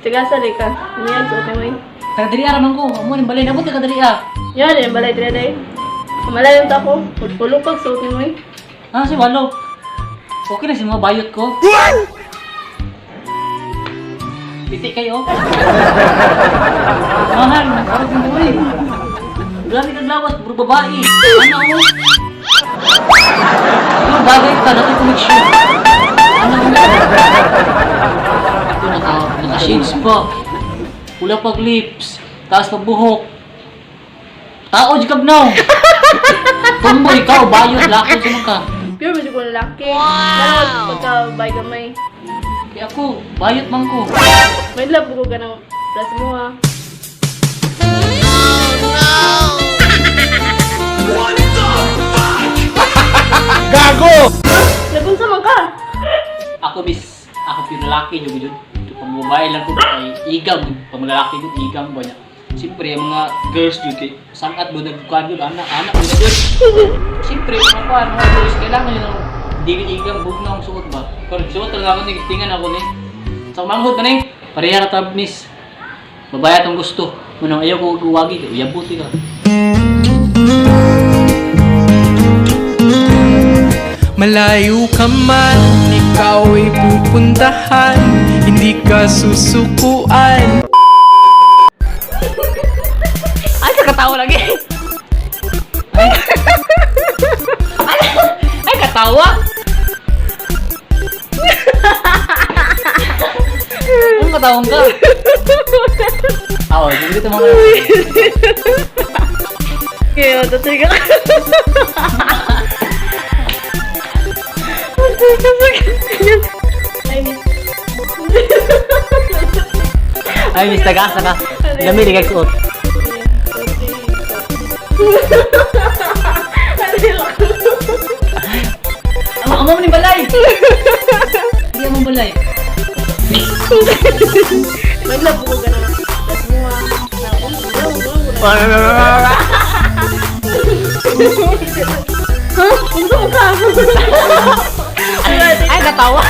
Tagasa di ka. Niyan suot mo eh. Kadiri araman ko. Amo ning balay nabot ka kadiri ah. Yan, yan balay dira day. Malayo ta ko. Pulo pag suot mo eh. Ah, si walo. Okay na si mga bayot ko. Piti kayo. Mahal, parang yung buhay. Grabe kang lawas, puro babae. Ano mo? Yung bagay ka, naki-connection. Ano mo? Ito, naka-shades pa. Pula pag lips. Taas pag buhok. Tao, di kabnaw. Tumboy ka, o bayot, lakot sa ka. Pure ba ko lalaki? Wow! Pagka-bay gamay. Kaya ako, bayot man ko. May love ko ka ng plus mo ha. Gago! Lagun sa man ka! Ako yung lalaki nyo gudyon. Pag babae lang ko, ay igam. Pag lalaki ko, igam ba niya. Siyempre, yung mga girls yun, kay sangat mo nagkuhan yun, anak mo na yun. Siyempre, mga girls, kailangan yun ang digit igam, huwag na akong suot ba. Pero suot talaga ako, tingnan ako ni. Sa manghod na ni, pareha na tabnis. Babae atong gusto. Munang ayaw ko uwagi, uyabuti ka. Malayo ka man, ikaw ay pupuntahan, hindi ka susukuan. Ay, kakatawa lagi! Ay, katawa! Anong katawang ka? Ako, hindi ito mga... Kaya, tatay ka. Ay, miss, tagaasa ka. Lamili kag suot. Amo mo ni balay! Hindi amo balay. May love ko ka ng plus mo ha. Ha? Gusto mo ka? Ay, katawa!